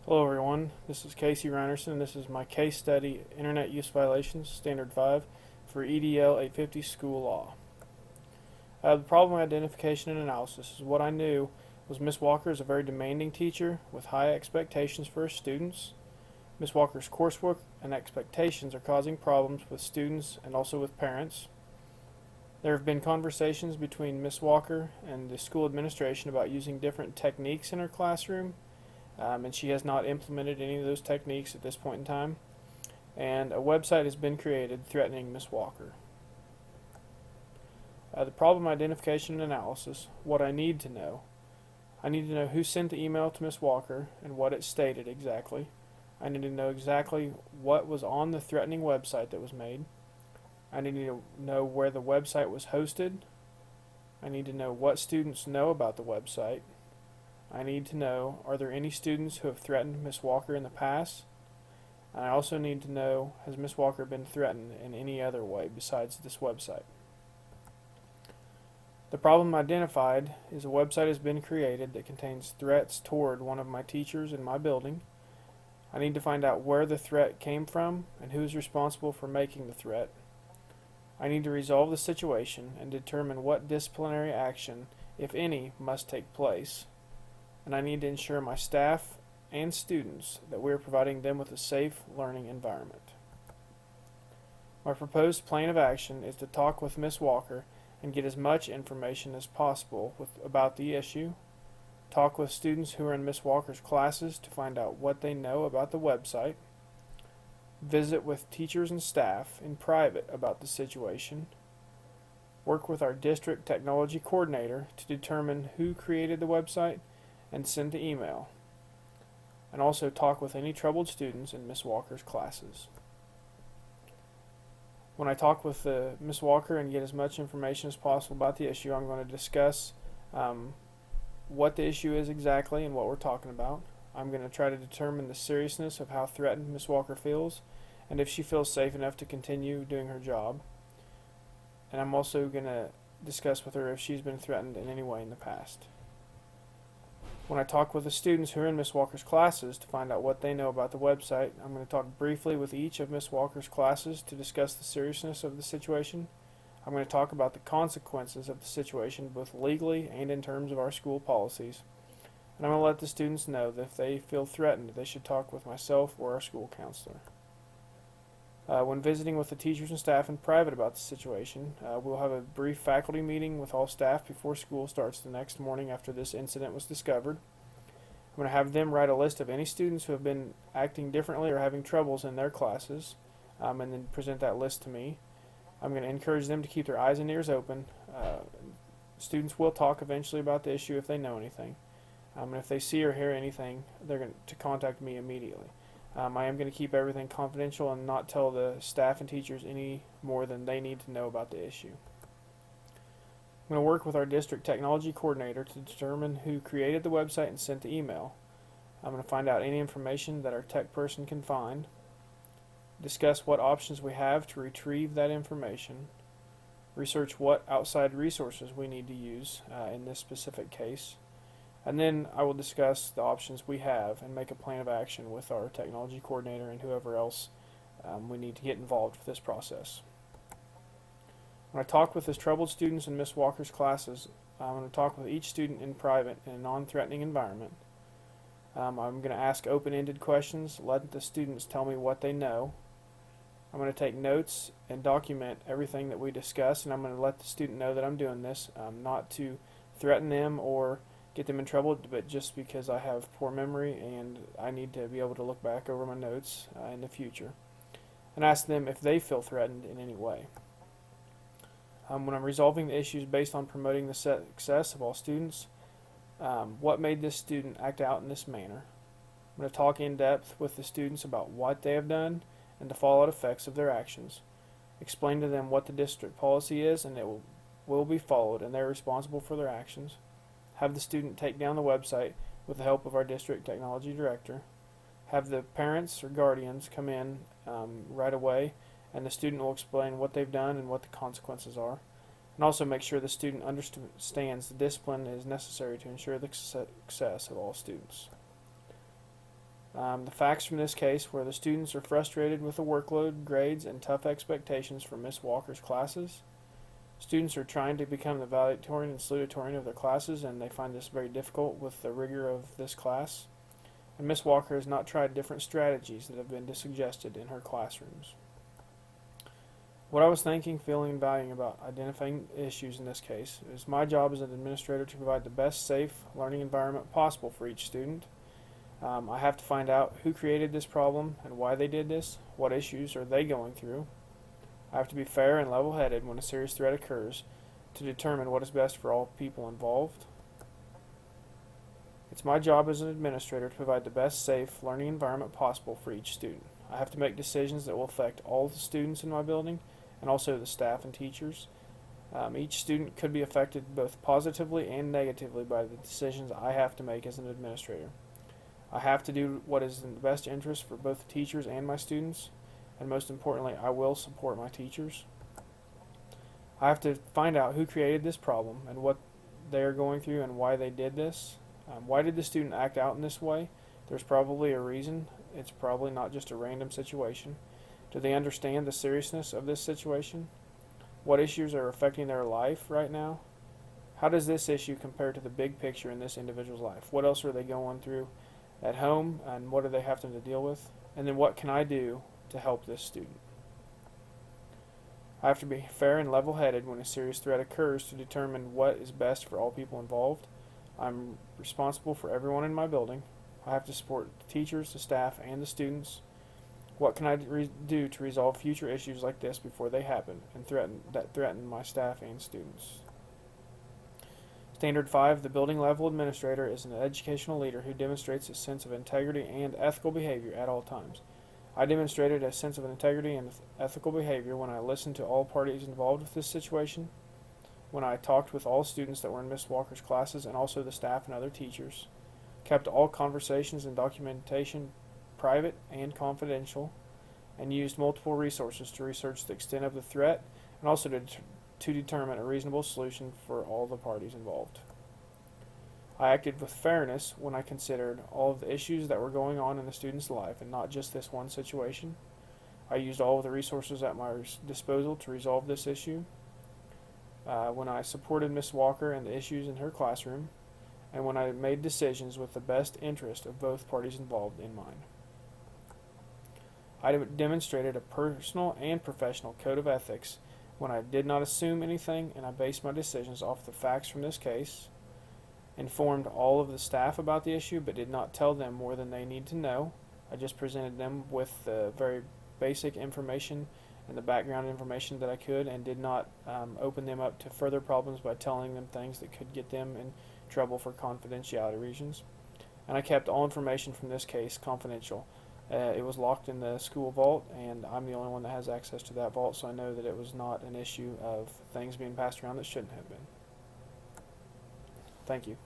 Hello everyone, this is Casey Reinerson. This is my case study, Internet Use Violations, Standard 5 for EDL 850 School Law. The problem identification and analysis is what I knew was Miss Walker is a very demanding teacher with high expectations for her students. Miss Walker's coursework and expectations are causing problems with students and also with parents. There have been conversations between Miss Walker and the school administration about using different techniques in her classroom. And she has not implemented any of those techniques at this point in time. And a website has been created threatening Miss Walker. The problem identification and analysis, what I need to know. I need to know who sent the email to Miss Walker and what it stated exactly. I need to know exactly what was on the threatening website that was made. I need to know where the website was hosted. I need to know what students know about the website. I need to know, are there any students who have threatened Miss Walker in the past? And I also need to know, has Miss Walker been threatened in any other way besides this website? The problem identified is a website has been created that contains threats toward one of my teachers in my building. I need to find out where the threat came from and who is responsible for making the threat. I need to resolve the situation and determine what disciplinary action, if any, must take place. And I need to ensure my staff and students that we are providing them with a safe learning environment. My proposed plan of action is to talk with Miss Walker and get as much information as possible about the issue, talk with students who are in Miss Walker's classes to find out what they know about the website, visit with teachers and staff in private about the situation, work with our district technology coordinator to determine who created the website and send the email, and also talk with any troubled students in Miss Walker's classes. When I talk with Miss Walker and get as much information as possible about the issue, I'm going to discuss what the issue is exactly and what we're talking about. I'm going to try to determine the seriousness of how threatened Miss Walker feels and if she feels safe enough to continue doing her job. And I'm also going to discuss with her if she's been threatened in any way in the past. When I talk with the students who are in Miss Walker's classes to find out what they know about the website, I'm going to talk briefly with each of Miss Walker's classes to discuss the seriousness of the situation. I'm going to talk about the consequences of the situation, both legally and in terms of our school policies. And I'm going to let the students know that if they feel threatened, they should talk with myself or our school counselor. When visiting with the teachers and staff in private about the situation, we'll have a brief faculty meeting with all staff before school starts the next morning after this incident was discovered. I'm going to have them write a list of any students who have been acting differently or having troubles in their classes, and then present that list to me. I'm going to encourage them to keep their eyes and ears open. Students will talk eventually about the issue if they know anything. And if they see or hear anything, they're going to contact me immediately. I am going to keep everything confidential and not tell the staff and teachers any more than they need to know about the issue. I'm going to work with our district technology coordinator to determine who created the website and sent the email. I'm going to find out any information that our tech person can find, discuss what options we have to retrieve that information, research what outside resources we need to use in this specific case, and then I will discuss the options we have and make a plan of action with our technology coordinator and whoever else we need to get involved with this process. When I talk with the troubled students in Miss Walker's classes, I'm going to talk with each student in private in a non-threatening environment. I'm going to ask open-ended questions, let the students tell me what they know. I'm going to take notes and document everything that we discuss, and I'm going to let the student know that I'm doing this, not to threaten them or get them in trouble, but just because I have poor memory and I need to be able to look back over my notes in the future, and ask them if they feel threatened in any way. When I'm resolving the issues based on promoting the success of all students, what made this student act out in this manner? I'm going to talk in depth with the students about what they have done and the fallout effects of their actions. Explain to them what the district policy is and it will be followed, and they're responsible for their actions. Have the student take down the website with the help of our district technology director. Have the parents or guardians come in right away, and the student will explain what they've done and what the consequences are. And also make sure the student understands the discipline is necessary to ensure the success of all students. The facts from this case were the students are frustrated with the workload, grades, and tough expectations from Miss Walker's classes. Students are trying to become the valedictorian and salutatorian of their classes, and they find this very difficult with the rigor of this class. And Miss Walker has not tried different strategies that have been suggested in her classrooms. What I was thinking, feeling, and valuing about identifying issues in this case is my job as an administrator to provide the best safe learning environment possible for each student. I have to find out who created this problem and why they did this, what issues are they going through. I have to be fair and level-headed when a serious threat occurs to determine what is best for all people involved. It's my job as an administrator to provide the best safe learning environment possible for each student. I have to make decisions that will affect all the students in my building and also the staff and teachers. Each student could be affected both positively and negatively by the decisions I have to make as an administrator. I have to do what is in the best interest for both the teachers and my students, and most importantly, I will support my teachers. I have to find out who created this problem and what they are going through and why they did this. Why did the student act out in this way? There's probably a reason. It's probably not just a random situation. Do they understand the seriousness of this situation? What issues are affecting their life right now? How does this issue compare to the big picture in this individual's life? What else are they going through at home, and what do they have to deal with? And then what can I do to help this student? I have to be fair and level-headed when a serious threat occurs to determine what is best for all people involved. I'm responsible for everyone in my building. I have to support the teachers, the staff, and the students. What can I do to resolve future issues like this before they happen and threaten my staff and students? Standard 5, the building level administrator is an educational leader who demonstrates a sense of integrity and ethical behavior at all times. I demonstrated a sense of integrity and ethical behavior when I listened to all parties involved with this situation, when I talked with all students that were in Miss Walker's classes and also the staff and other teachers, kept all conversations and documentation private and confidential, and used multiple resources to research the extent of the threat and also to determine a reasonable solution for all the parties involved. I acted with fairness when I considered all of the issues that were going on in the student's life and not just this one situation. I used all of the resources at my disposal to resolve this issue. When I supported Miss Walker and the issues in her classroom, and when I made decisions with the best interest of both parties involved in mind. I demonstrated a personal and professional code of ethics when I did not assume anything and I based my decisions off the facts from this case, informed all of the staff about the issue but did not tell them more than they need to know. I just presented them with the very basic information and the background information that I could, and did not open them up to further problems by telling them things that could get them in trouble for confidentiality reasons. And I kept all information from this case confidential. It was locked in the school vault, and I'm the only one that has access to that vault, so I know that it was not an issue of things being passed around that shouldn't have been. Thank you.